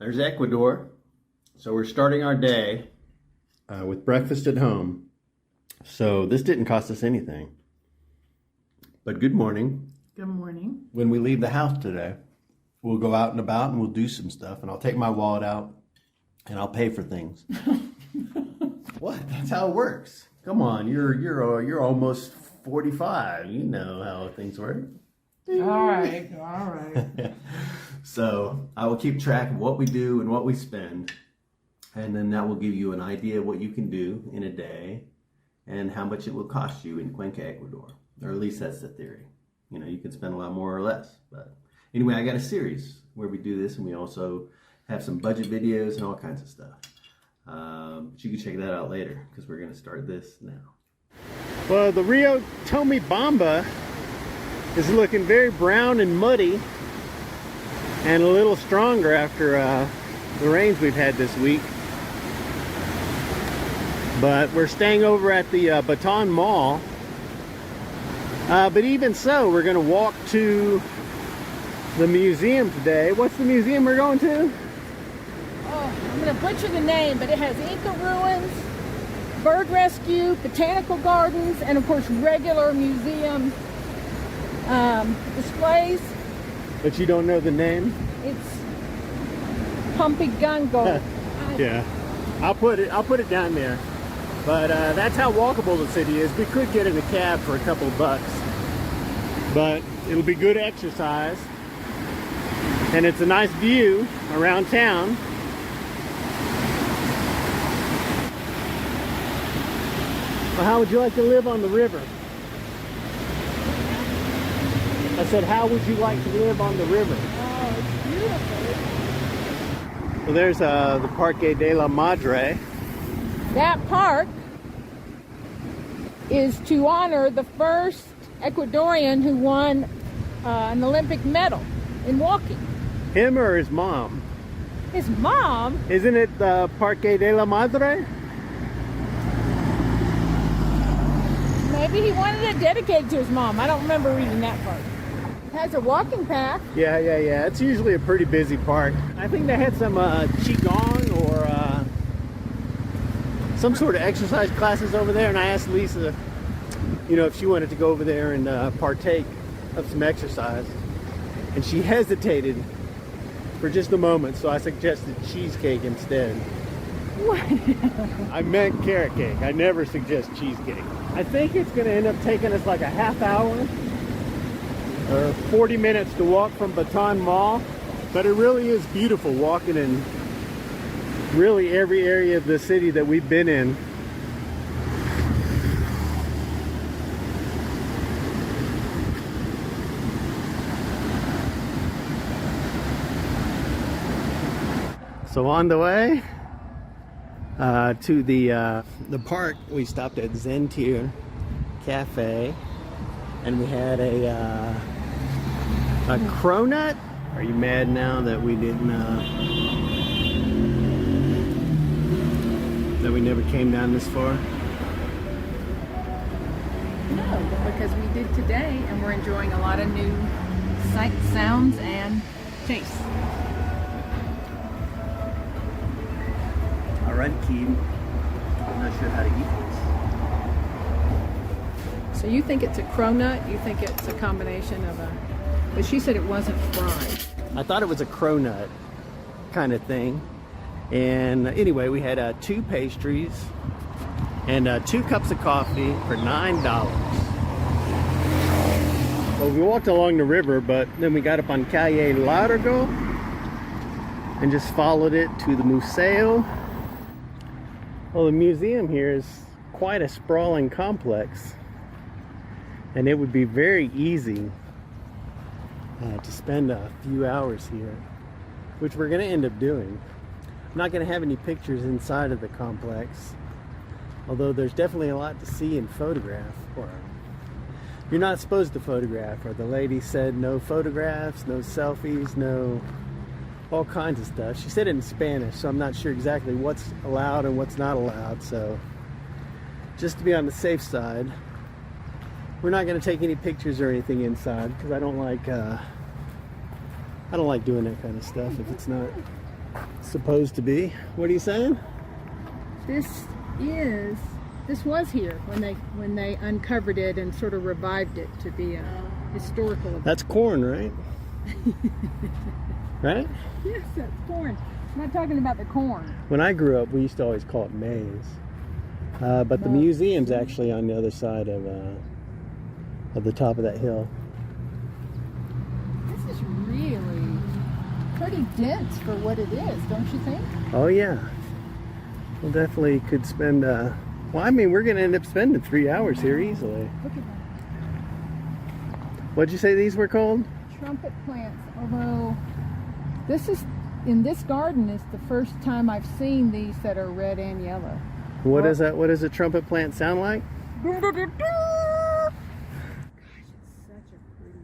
There's Ecuador. So we're starting our day with breakfast at home. So this didn't cost us anything. But good morning. Good morning. When we leave the house today, we'll go out and about and we'll do some stuff. And I'll take my wallet out and I'll pay for things. What? That's how it works. Come on, you're almost 45. You know how things work. All right. So I will keep track of what we do and what we spend. And then that will give you an idea of what you can do in a day and how much it will cost you in Cuenca, Ecuador. Or at least that's the theory. You know, you can spend a lot more or less. But anyway, I got a series where we do this, and we also have some budget videos and all kinds of stuff. But you can check that out later because we're going to start this now. Well, the Rio Tomi Bamba is looking very brown and muddy and a little stronger after the rains we've had this week. But we're staying over at the Baton Mall. But even so, we're going to walk to the museum today. What's the museum we're going to? Oh, I'm going to butcher the name, but it has Inca ruins, bird rescue, botanical gardens, and of course regular museum displays. But you don't know the name? It's Pumpigango. Yeah, I'll put it down there. But that's how walkable the city is. We could get in a cab for a couple of bucks, but it'll be good exercise, and it's a nice view around town. Well, how would you like to live on the river? I said, how would you like to live on the river? Oh, it's beautiful. Well, there's the Parque de la Madre. That park is to honor the first Ecuadorian who won an Olympic medal in walking. Him or his mom? His mom? Isn't it the Parque de la Madre? Maybe he wanted it dedicated to his mom. I don't remember reading that part. It has a walking path. Yeah. It's usually a pretty busy park. I think they had some Qigong or some sort of exercise classes over there, and I asked Lisa, you know, if she wanted to go over there and partake of some exercise, and she hesitated for just a moment, so I suggested cheesecake instead. What? I meant carrot cake. I never suggest cheesecake. I think it's going to end up taking us like a half hour or 40 minutes to walk from Baton Mall, but it really is beautiful walking in really every area of the city that we've been in. So on the way to the park, we stopped at Zen-tir Cafe, and we had a cronut. Are you mad now that we didn't? That we never came down this far? No, because we did today, and we're enjoying a lot of new sights, sounds, and tastes. All right, Keem. I'm not sure how to eat this. So you think it's a cronut? You think it's a combination of a... But she said it wasn't fried. I thought it was a cronut kind of thing. And anyway, we had 2 pastries and 2 cups of coffee for $9. Well, we walked along the river, but then we got up on Calle Larga and just followed it to the Museo. Well, the museum here is quite a sprawling complex, and it would be very easy to spend a few hours here, which we're going to end up doing. I'm not going to have any pictures inside of the complex, although there's definitely a lot to see and photograph. Or you're not supposed to photograph, or the lady said no photographs, no selfies, no all kinds of stuff. She said it in Spanish, so I'm not sure exactly what's allowed and what's not allowed. So just to be on the safe side, we're not going to take any pictures or anything inside, because I don't like doing that kind of stuff if it's not supposed to be. What are you saying? This was here when they uncovered it and sort of revived it to be a historical event. That's corn, right? Right? Yes, that's corn. I'm not talking about the corn. When I grew up, we used to always call it maize. But the museum's actually on the other side of the top of that hill. This is really pretty dense for what it is, don't you think? Oh yeah. We'll definitely could spend, well, I mean, we're going to end up spending 3 hours here easily. Look at that. What'd you say these were called? Trumpet plants, although in this garden is the first time I've seen these that are red and yellow. What is that? What does a trumpet plant sound like? Gosh, it's such a pretty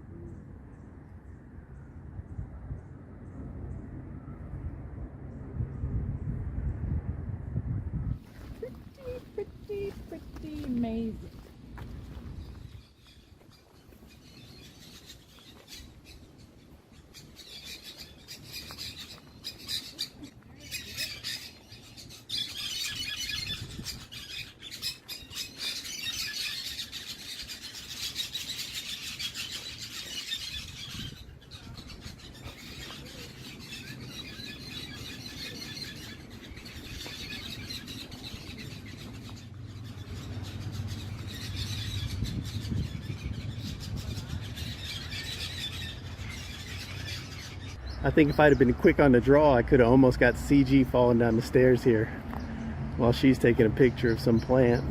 view. Pretty amazing. I think if I'd have been quick on the draw, I could have almost got CG falling down the stairs here while she's taking a picture of some plant.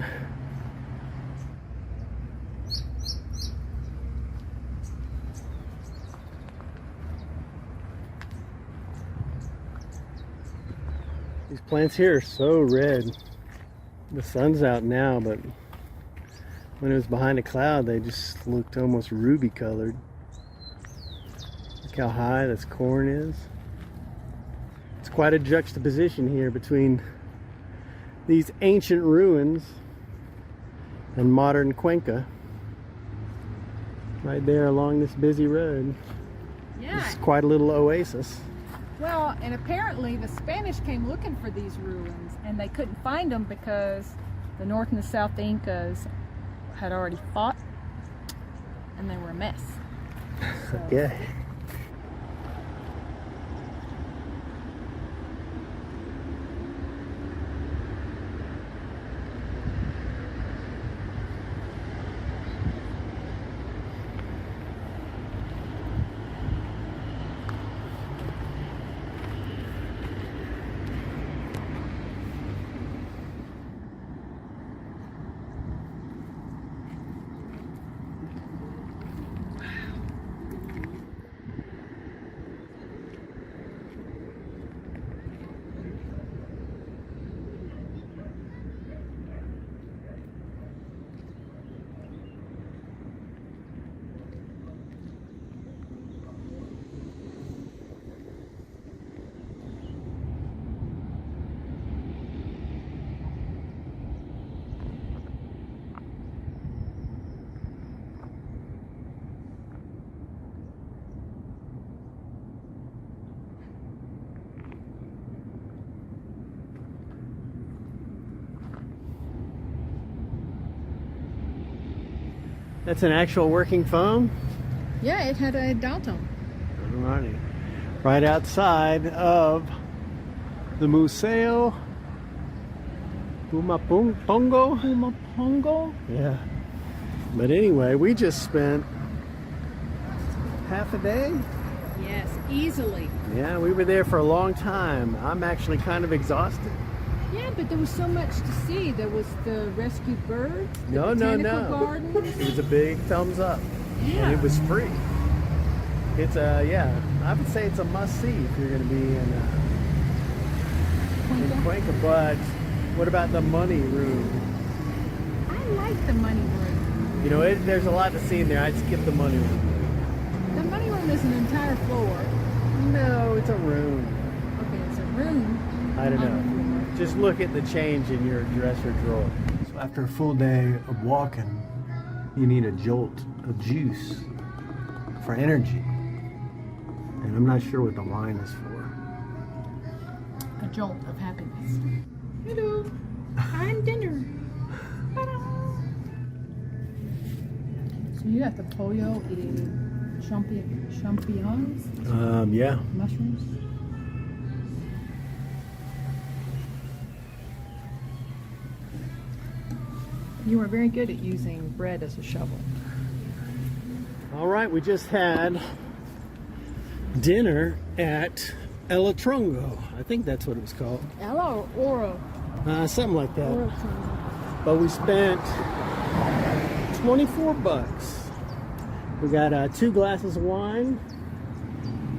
These plants here are so red. The sun's out now, but when it was behind a cloud, they just looked almost ruby colored. Look how high this corn is. It's quite a juxtaposition here between these ancient ruins and modern Cuenca. Right there along this busy road. Yeah. It's quite a little oasis. Well, and apparently the Spanish came looking for these ruins and they couldn't find them because the North and the South Incas had already fought and they were a mess. So. Yeah. That's an actual working phone? Yeah, it had a dial tone. Alrighty. Right outside of the Museo Pumapungo. Pumapungo? Yeah. But anyway, we just spent half a day. Yes, easily. Yeah, we were there for a long time. I'm actually kind of exhausted. Yeah, but there was so much to see. There was the rescued birds, the No. gardens. It was a big thumbs up. Yeah. And it was free. It's yeah, I would say it's a must see if you're going to be in Cuenca. But what about the money room? I like the money room. You know, there's a lot to see in there. I'd skip the money room. The money room is an entire floor. No, it's a room. Okay, it's a room. I don't on the know. floor. Just look at the change in your dresser drawer. So after a full day of walking, you need a jolt of juice for energy. And I'm not sure what the line is for. jolt of happiness. Hello, I'm dinner. Ta-da. So you got the pollo y champignons, Yeah. mushrooms. You were very good at using bread as a shovel. All right, we just had dinner at El Trongo. I think that's what it was called. Ella or Oro? Something like that. Oro. But we spent 24 bucks. We got 2 glasses of wine.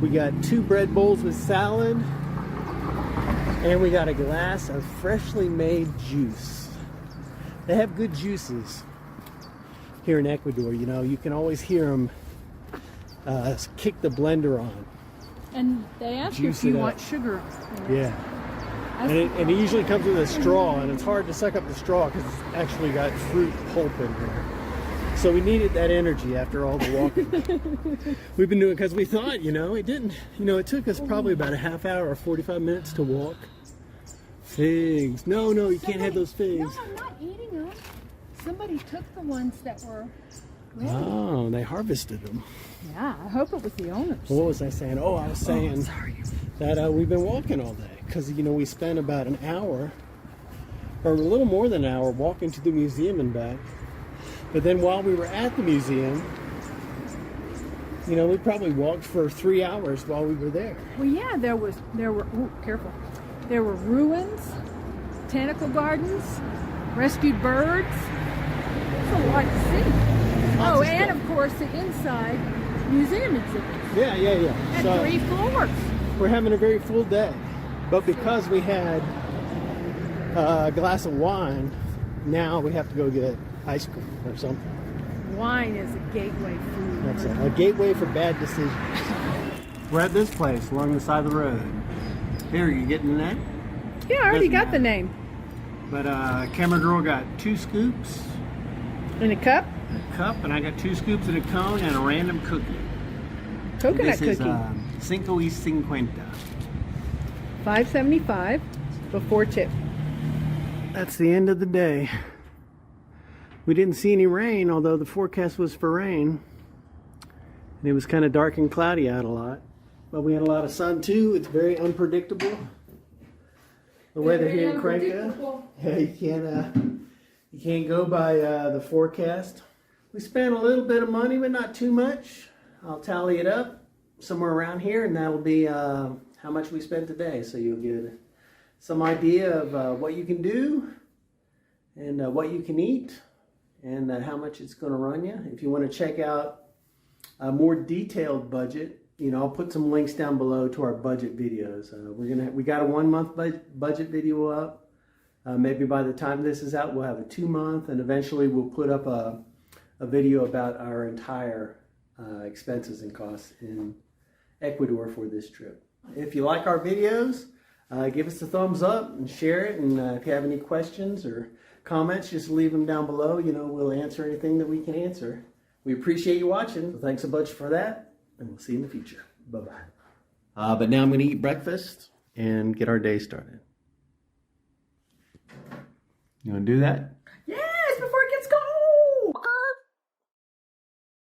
We got 2 bread bowls with salad. And we got a glass of freshly made juice. They have good juices here in Ecuador. You know, you can always hear them kick the blender on. And they ask you if Juice you it want up. sugar in it. Yeah. And it usually comes with a straw, and it's hard to suck up the straw because it's actually got fruit pulp in here. So we needed that energy after all the walking. We've been doing it because we thought, you know, it didn't. You know, it took us probably about a half hour or 45 minutes to walk. Figs. No, you can't have those figs. No, I'm not eating them. Somebody took the ones that were ready. Oh, they harvested them. Yeah, I hope it was the owners. What was I saying? Oh, I was saying that we've been walking all day because, you know, we spent about an hour or a little more than an hour walking to the museum and back. But then while we were at the museum, you know, we probably walked for 3 hours while we were there. Well, yeah, there were, ooh, careful. There were ruins, botanical gardens, rescued birds. There's a lot to see. Lots of and stuff. of course the inside museum exhibits. Yeah. And So 3 floors. we're having a very full day. But because we had a glass of wine, now we have to go get ice cream or something. Wine is a gateway food. That's a gateway for bad decisions. We're at this place along the side of the road. Here, you getting that? Yeah, I already Doesn't got the matter. name. But camera girl got 2 scoops, In a cup? a cup, and I got 2 scoops and a cone and a random cookie. Coconut This cookie. is 5.50. $5.75 before tip. That's the end of the day. We didn't see any rain, although the forecast was for rain. And it was kind of dark and cloudy out a lot. But we had a lot of sun too. It's very unpredictable. The weather here in Cuenca. Yeah, you can't go by the forecast. We spent a little bit of money, but not too much. I'll tally it up somewhere around here, and that'll be how much we spent today. So you'll get some idea of what you can do and what you can eat and how much it's going to run you. If you want to check out a more detailed budget, you know, I'll put some links down below to our budget videos. We got a 1-month budget video up. Maybe by the time this is out, we'll have a 2-month, and eventually we'll put up a video about our entire expenses and costs in Ecuador for this trip. If you like our videos, give us a thumbs up and share it. And if you have any questions or comments, just leave them down below. You know, we'll answer anything that we can answer. We appreciate you watching. So thanks a bunch for that. And we'll see you in the future. Bye-bye. But now I'm going to eat breakfast and get our day started. You want to do that?